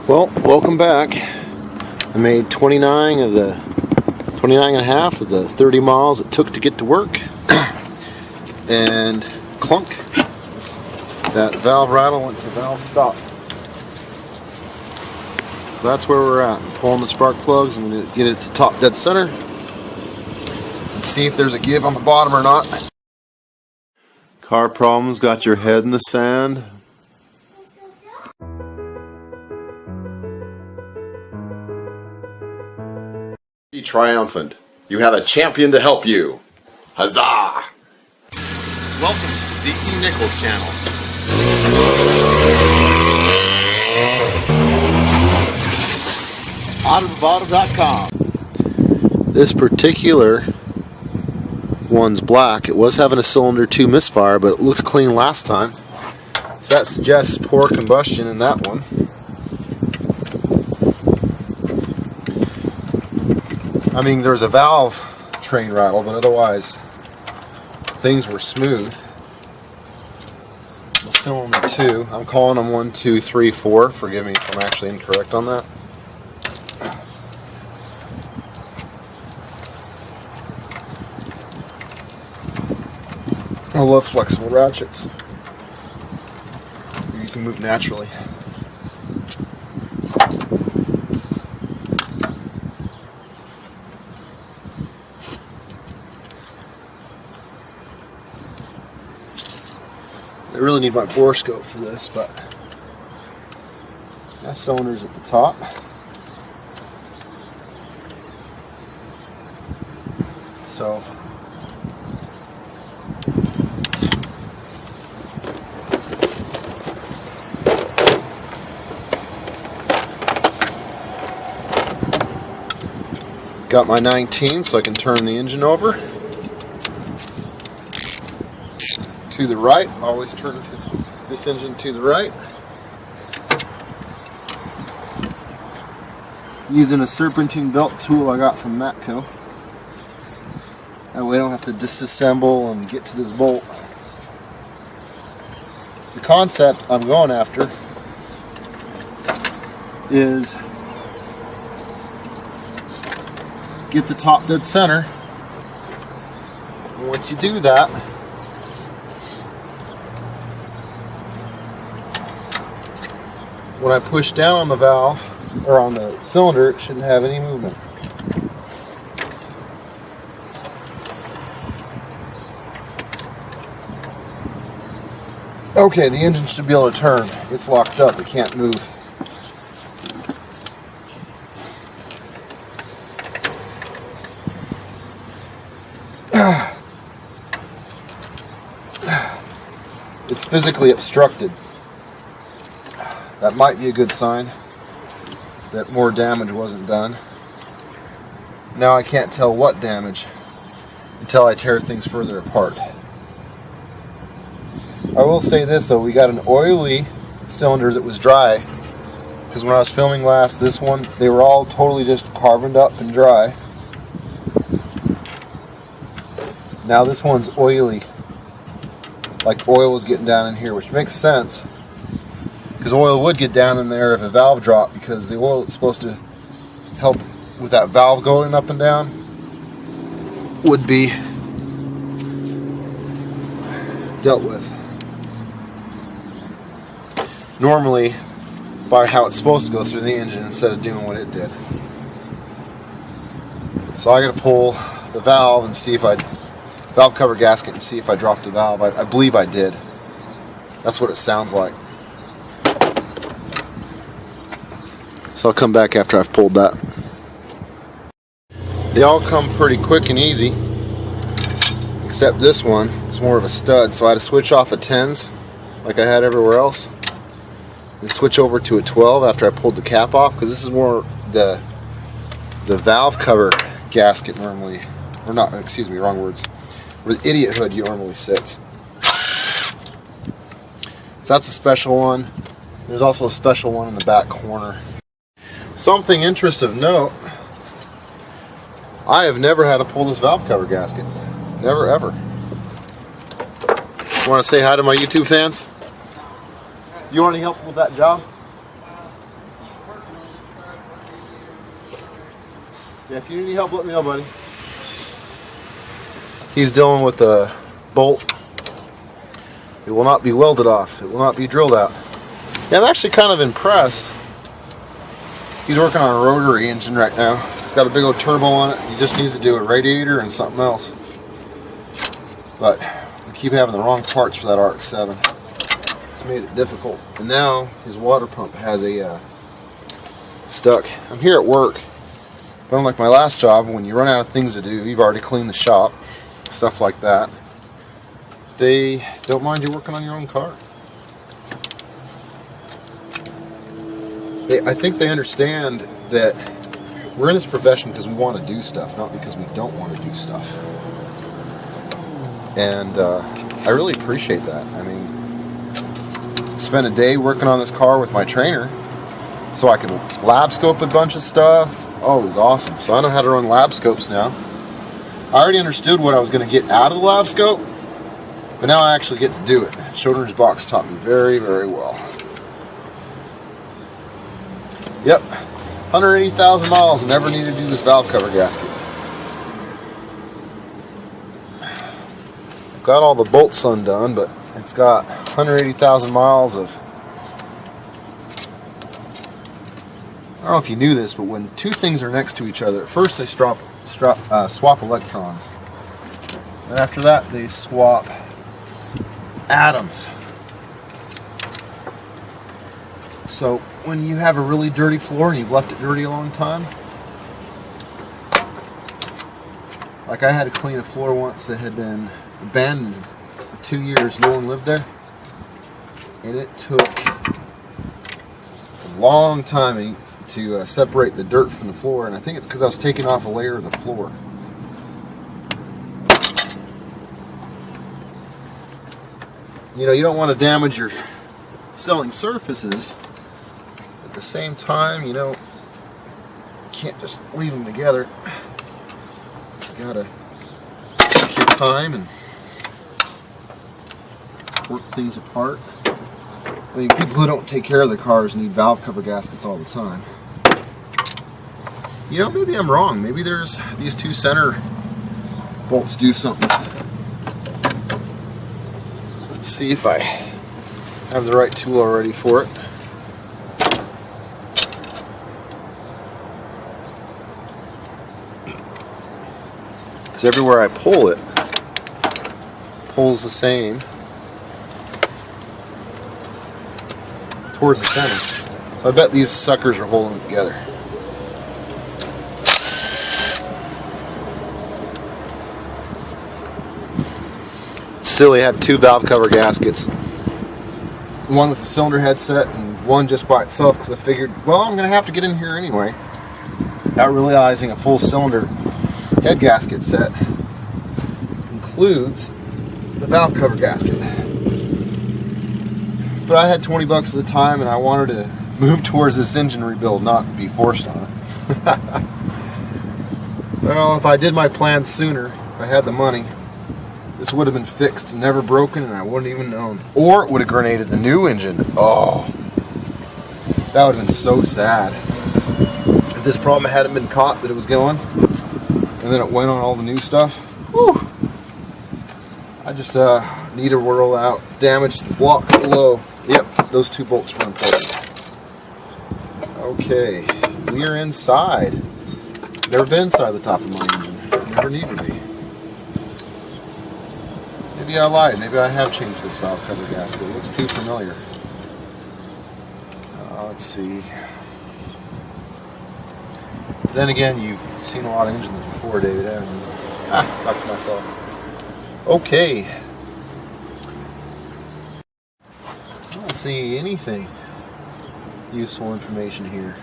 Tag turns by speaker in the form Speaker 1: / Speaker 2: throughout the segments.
Speaker 1: Well, welcome back. I made 29 and a half of the 30 miles it took to get to work. And clunk. That valve rattle went to valve stop. So that's where we're at. I'm pulling the spark plugs. I'm going to get it to top dead center and see if there's a give on the bottom or not. Car problems, got your head in the sand.
Speaker 2: Be triumphant. You have a champion to help you. Huzzah!
Speaker 1: Welcome to the D.E. Nichols channel. Autobottle.com. This particular one's black. It was having a cylinder 2 misfire, but it looked clean last time. So that suggests poor combustion in that one. I mean, there was a valve train rattle, but otherwise things were smooth. So cylinder 2, I'm calling them 1, 2, 3, 4. Forgive me if I'm actually incorrect on that. I love flexible ratchets. You can move naturally. I really need my borescope for this, but that cylinder's at the top. So got my 19 so I can turn the engine over. To the right, always turn this engine to the right. Using a serpentine belt tool I got from Matco. That way I don't have to disassemble and get to this bolt. The concept I'm going after is get the top dead center. And once you do that, when I push down on the valve, or on the cylinder, it shouldn't have any movement. Okay, the engine should be able to turn. It's locked up, it can't move. It's physically obstructed. That might be a good sign that more damage wasn't done. Now I can't tell what damage until I tear things further apart. I will say this though, we got an oily cylinder that was dry, because when I was filming last, this one, they were all totally just carboned up and dry. Now this one's oily, like oil was getting down in here, which makes sense. Because oil would get down in there if a valve dropped, because the oil that's supposed to help with that valve going up and down would be dealt with normally by how it's supposed to go through the engine instead of doing what it did. So I got to pull the valve and see if valve cover gasket and see if I dropped the valve. I believe I did. That's what it sounds like. So I'll come back after I've pulled that. They all come pretty quick and easy, except this one. It's more of a stud, so I had to switch off a 10s like I had everywhere else and switch over to a 12 after I pulled the cap off, because this is more the valve cover gasket normally, or not, excuse me, wrong words, where the idiot hood normally sits. So that's a special one. There's also a special one in the back corner. Something interesting of note, I have never had to pull this valve cover gasket. Never ever. You want to say hi to my YouTube fans? You want any help with that job? Yeah, if you need any help, let me know, buddy. He's dealing with a bolt. It will not be welded off. It will not be drilled out. Yeah, I'm actually kind of impressed. He's working on a rotary engine right now. It's got a big old turbo on it. He just needs to do a radiator and something else. But we keep having the wrong parts for that RX-7. It's made it difficult. And now his water pump has a stuck. I'm here at work. But unlike my last job, when you run out of things to do, you've already cleaned the shop, stuff like that. They don't mind you working on your own car. I think they understand that we're in this profession because we want to do stuff, not because we don't want to do stuff. And I really appreciate that. I mean, spent a day working on this car with my trainer so I could lab scope a bunch of stuff. Oh, it was awesome. So I know how to run lab scopes now. I already understood what I was going to get out of the lab scope, but now I actually get to do it. Schrodinger's box taught me very, very well. Yep, 180,000 miles and never needed to do this valve cover gasket. I've got all the bolts undone, but it's got 180,000 miles of... I don't know if you knew this, but when two things are next to each other, at first they swap electrons. And after that, they swap atoms. So when you have a really dirty floor and you've left it dirty a long time, like I had to clean a floor once that had been abandoned for 2 years, no one lived there, and it took a long time to separate the dirt from the floor, and I think it's because I was taking off a layer of the floor. You know, you don't want to damage your selling surfaces. At the same time, you know, you can't just leave them together. You gotta take your time and work things apart. I mean, people who don't take care of their cars need valve cover gaskets all the time. You know, maybe I'm wrong. Maybe there's these two center bolts do something. Let's see if I have the right tool already for it. Because everywhere I pull it, pulls the same towards the center. So I bet these suckers are holding it together. It's silly, I have two valve cover gaskets. One with a cylinder head set and one just by itself because I figured, well, I'm going to have to get in here anyway. Not realizing a full cylinder head gasket set includes the valve cover gasket. But I had 20 bucks at the time and I wanted to move towards this engine rebuild, not be forced on it. Well, if I did my plan sooner, if I had the money, this would have been fixed, never broken, and I wouldn't even known. Or it would have grenaded the new engine. Oh, that would have been so sad. If this problem hadn't been caught that it was going, and then it went on all the new stuff. Whew. I just need to whirl out, damage the block below. Yep, those two bolts were important. Okay, we are inside. Never been inside the top of my engine. Never need to be. Maybe I lied. Maybe I have changed this valve cover gasket. It looks too familiar. Let's see. Then again, you've seen a lot of engines before, David, haven't you? Talk to myself. Okay. I don't see anything useful information here.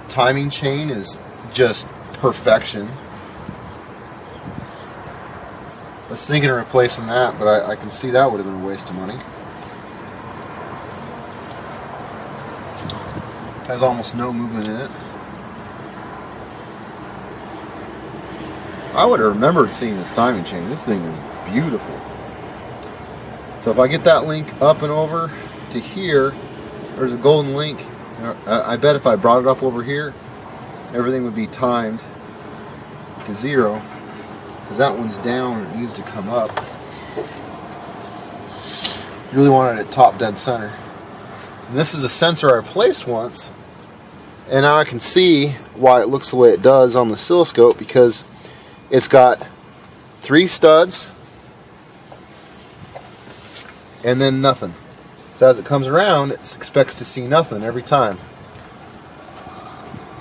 Speaker 1: Timing chain is just perfection. I was thinking of replacing that, but I can see that would have been a waste of money. Has almost no movement in it. I would have remembered seeing this timing chain. This thing is beautiful. So if I get that link up and over to here, there's a golden link I bet if I brought it up over here, everything would be timed to 0, because that one's down and it needs to come up. You really want it at top dead center. And this is a sensor I placed once, and now I can see why it looks the way it does on the oscilloscope, because it's got 3 studs and then nothing. So as it comes around, it expects to see nothing every time.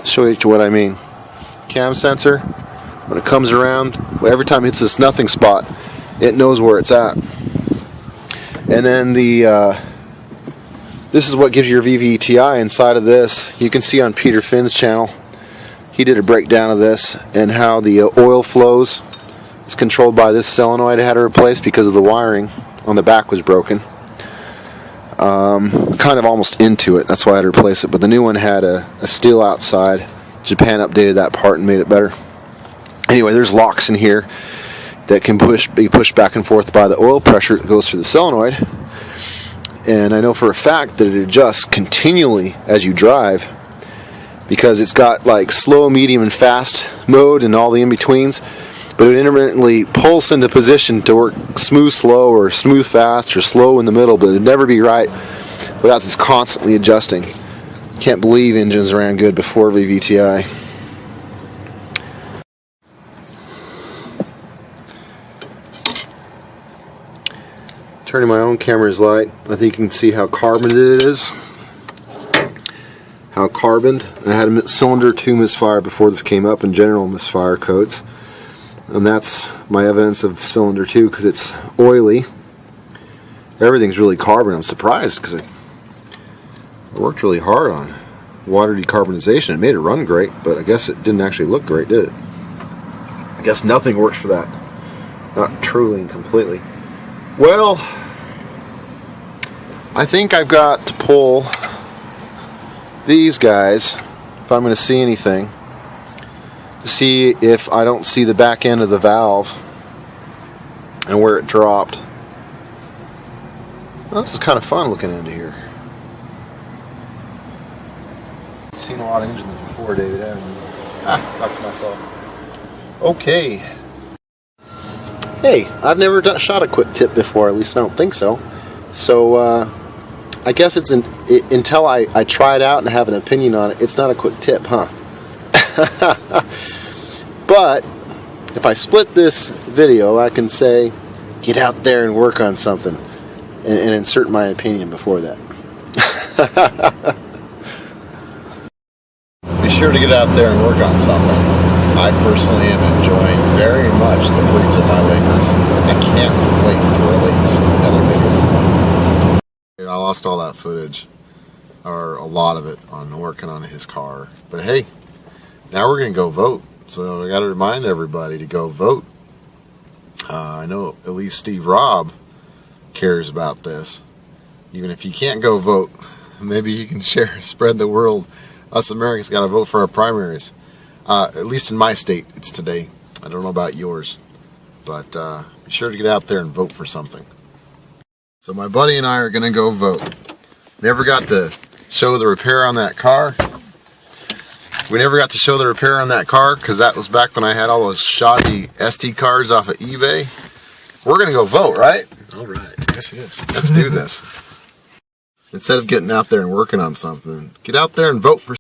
Speaker 1: Show you what I mean. Cam sensor, when it comes around, every time it hits this nothing spot, it knows where it's at. And then this is what gives you your VVTI inside of this. You can see on Peter Finn's channel, he did a breakdown of this and how the oil flows. It's controlled by this solenoid I had to replace because of the wiring on the back was broken. Kind of almost into it, that's why I had to replace it. But the new one had a steel outside. Japan updated that part and made it better. Anyway, there's locks in here that can be pushed back and forth by the oil pressure that goes through the solenoid. And I know for a fact that it adjusts continually as you drive, because it's got like slow, medium, and fast mode and all the in-betweens. But it intermittently pulls into position to work smooth slow or smooth fast or slow in the middle, but it'd never be right without this constantly adjusting. Can't believe engines ran good before VVTI. Turning my own camera's light, I think you can see how carboned it is. How carboned. I had a cylinder 2 misfire before this came up, and general misfire codes. And that's my evidence of cylinder 2, because it's oily. Everything's really carbon. I'm surprised because I worked really hard on water decarbonization. It made it run great, but I guess it didn't actually look great, did it? I guess nothing works for that. Not truly and completely. Well, I think I've got to pull these guys, if I'm going to see anything, to see if I don't see the back end of the valve and where it dropped. Well, this is kind of fun looking into here. I've seen a lot of engines before, David, haven't you? Talk to myself. Okay. Hey, I've never shot a quick tip before, at least I don't think so. So, I guess it's until I try it out and have an opinion on it, it's not a quick tip, huh? But if I split this video, I can say, get out there and work on something, and insert my opinion before that. Be sure to get out there and work on something. I personally am enjoying very much the fruits of my labors. I can't wait to release another video. I lost all that footage, or a lot of it, on working on his car. But hey, now we're going to go vote. So I got to remind everybody to go vote. I know at least Steve Robb cares about this. Even if you can't go vote, maybe you can spread the word. Us Americans got to vote for our primaries. At least in my state, it's today. I don't know about yours. But be sure to get out there and vote for something. So my buddy and I are going to go vote. Never got to show the repair on that car. We never got to show the repair on that car because that was back when I had all those shoddy SD cards off of eBay. We're going to go vote, right? All right. Yes, yes. Let's do this. Instead of getting out there and working on something, get out there and vote for